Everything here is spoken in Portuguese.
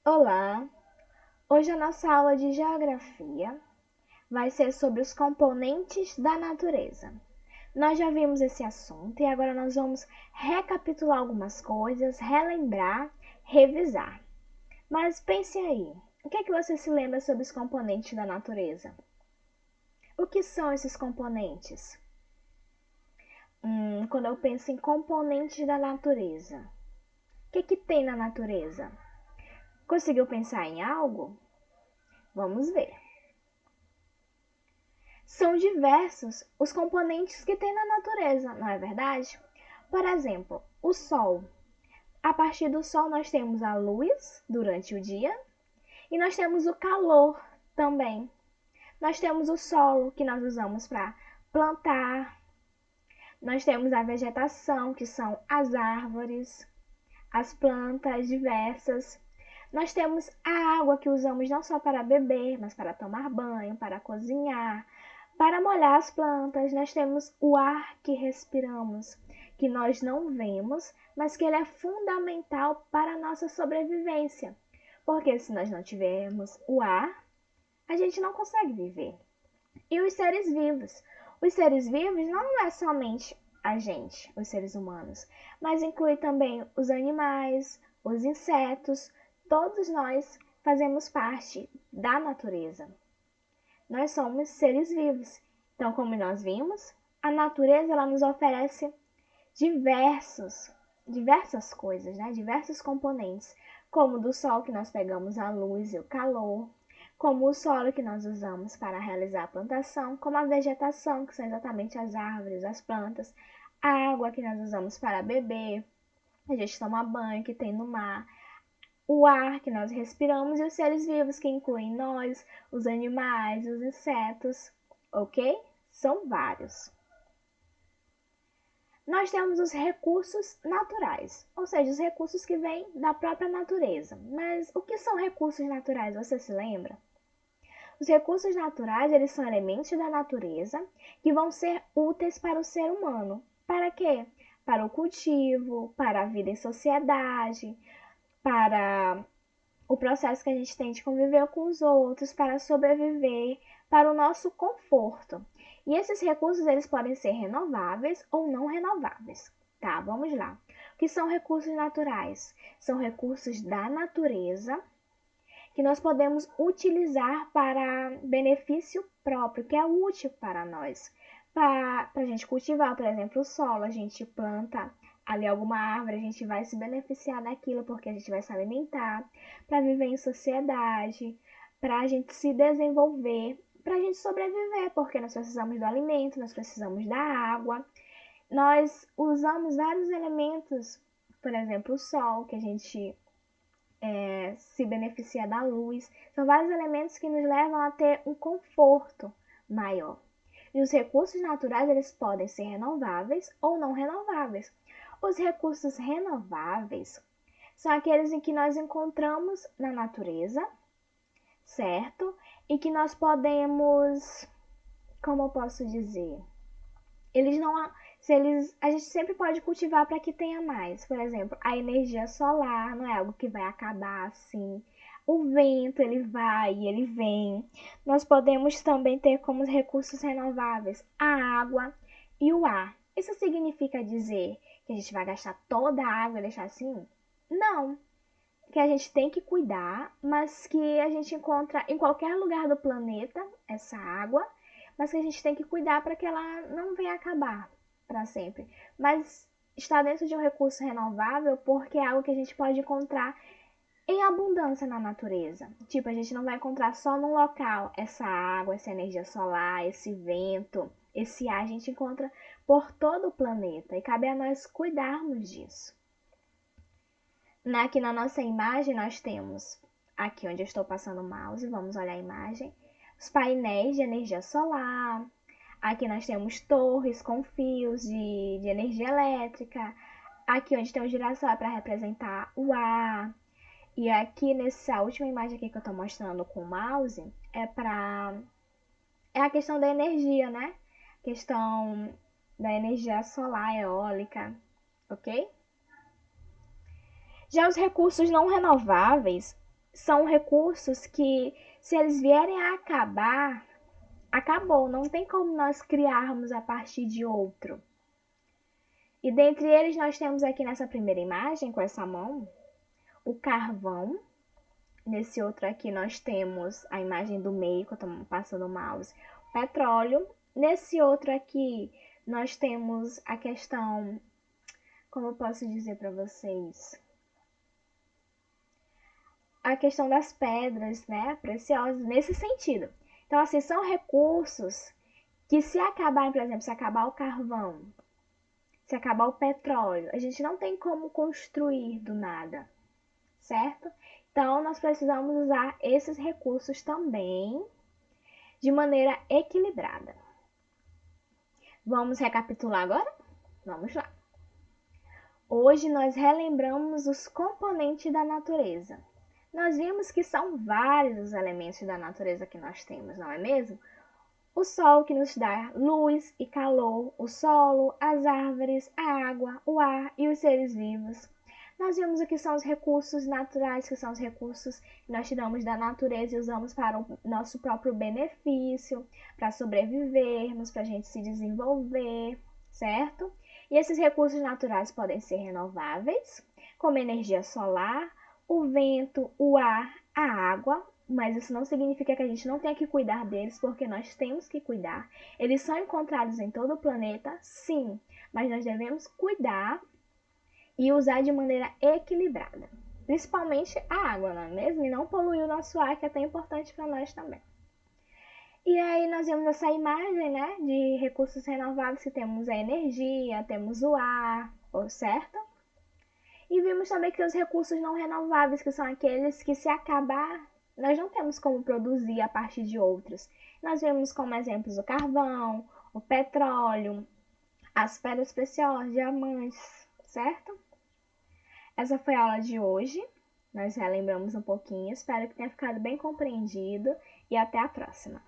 Olá! Hoje a nossa aula de geografia vai ser sobre os componentes da natureza. Nós já vimos esse assunto e agora nós vamos recapitular algumas coisas, relembrar, revisar. Mas pense aí, o que é que você se lembra sobre os componentes da natureza? O que são esses componentes? Quando eu penso em componentes da natureza, o que tem na natureza? Conseguiu pensar em algo? Vamos ver. São diversos os componentes que tem na natureza, não é verdade? Por exemplo, o Sol. A partir do Sol nós temos a luz durante o dia e nós temos o calor também. Nós temos o solo que nós usamos para plantar. Nós temos a vegetação, que são as árvores, as plantas diversas. Nós temos a água que usamos não só para beber, mas para tomar banho, para cozinhar, para molhar as plantas. Nós temos o ar que respiramos, que nós não vemos, mas que ele é fundamental para a nossa sobrevivência. Porque se nós não tivermos o ar, a gente não consegue viver. E os seres vivos? Os seres vivos não é somente a gente, os seres humanos, mas inclui também os animais, os insetos. Todos nós fazemos parte da natureza. Nós somos seres vivos. Então, como nós vimos, a natureza ela nos oferece diversas coisas, né? Diversos componentes, como do sol que nós pegamos a luz e o calor, como o solo que nós usamos para realizar a plantação, como a vegetação, que são exatamente as árvores, as plantas, a água que nós usamos para beber, a gente toma banho que tem no mar, o ar que nós respiramos e os seres vivos que incluem nós, os animais, os insetos, ok? São vários. Nós temos os recursos naturais, ou seja, os recursos que vêm da própria natureza. Mas o que são recursos naturais? Você se lembra? Os recursos naturais, eles são elementos da natureza que vão ser úteis para o ser humano. Para quê? Para o cultivo, para a vida em sociedade, para o processo que a gente tem de conviver com os outros, para sobreviver, para o nosso conforto. E esses recursos eles podem ser renováveis ou não renováveis. Tá, vamos lá. O que são recursos naturais? São recursos da natureza que nós podemos utilizar para benefício próprio, que é útil para nós. Para a gente cultivar, por exemplo, o solo, a gente planta ali alguma árvore, a gente vai se beneficiar daquilo porque a gente vai se alimentar, para viver em sociedade, para a gente se desenvolver, para a gente sobreviver, porque nós precisamos do alimento, nós precisamos da água. Nós usamos vários elementos, por exemplo, o sol, que a gente se beneficia da luz. São vários elementos que nos levam a ter um conforto maior. E os recursos naturais eles podem ser renováveis ou não renováveis. Os recursos renováveis são aqueles em que nós encontramos na natureza, certo? E que nós podemos, como eu posso dizer, eles não, se eles, a gente sempre pode cultivar para que tenha mais. Por exemplo, a energia solar não é algo que vai acabar assim. O vento, ele vai e ele vem. Nós podemos também ter como recursos renováveis a água e o ar. Isso significa dizer que a gente vai gastar toda a água e deixar assim? Não. Que a gente tem que cuidar, mas que a gente encontra em qualquer lugar do planeta essa água, mas que a gente tem que cuidar para que ela não venha acabar para sempre. Mas está dentro de um recurso renovável porque é algo que a gente pode encontrar em abundância na natureza. Tipo, a gente não vai encontrar só num local essa água, essa energia solar, esse vento, esse ar, a gente encontra por todo o planeta e cabe a nós cuidarmos disso. Aqui na nossa imagem nós temos, aqui onde eu estou passando o mouse, vamos olhar a imagem, os painéis de energia solar. Aqui nós temos torres com fios de energia elétrica. Aqui onde tem o girassol é para representar o ar. E aqui nessa última imagem aqui que eu estou mostrando com o mouse, é a questão da energia, né? Questão da energia solar, eólica, ok? Já os recursos não renováveis são recursos que, se eles vierem a acabar, acabou, não tem como nós criarmos a partir de outro. E dentre eles nós temos aqui nessa primeira imagem, com essa mão, o carvão. Nesse outro aqui nós temos a imagem do meio, que eu estou passando o mouse, o petróleo. Nesse outro aqui nós temos a questão, como eu posso dizer para vocês, a questão das pedras, né, preciosas, nesse sentido. Então, assim, são recursos que, se acabar, por exemplo, se acabar o carvão, se acabar o petróleo, a gente não tem como construir do nada, certo? Então, nós precisamos usar esses recursos também de maneira equilibrada. Vamos recapitular agora? Vamos lá. Hoje nós relembramos os componentes da natureza. Nós vimos que são vários os elementos da natureza que nós temos, não é mesmo? O sol, que nos dá luz e calor, o solo, as árvores, a água, o ar e os seres vivos. Nós vimos o que são os recursos naturais, que são os recursos que nós tiramos da natureza e usamos para o nosso próprio benefício, para sobrevivermos, para a gente se desenvolver, certo? E esses recursos naturais podem ser renováveis, como energia solar, o vento, o ar, a água, mas isso não significa que a gente não tenha que cuidar deles, porque nós temos que cuidar. Eles são encontrados em todo o planeta, sim, mas nós devemos cuidar e usar de maneira equilibrada. Principalmente a água, não é mesmo? E não poluir o nosso ar, que é tão importante para nós também. E aí nós vemos essa imagem, né, de recursos renováveis, que temos a energia, temos o ar, certo? E vimos também que os recursos não renováveis, que são aqueles que, se acabar, nós não temos como produzir a partir de outros. Nós vemos como exemplos o carvão, o petróleo, as pedras preciosas, diamantes, certo? Essa foi a aula de hoje. Nós relembramos um pouquinho. Espero que tenha ficado bem compreendido e até a próxima.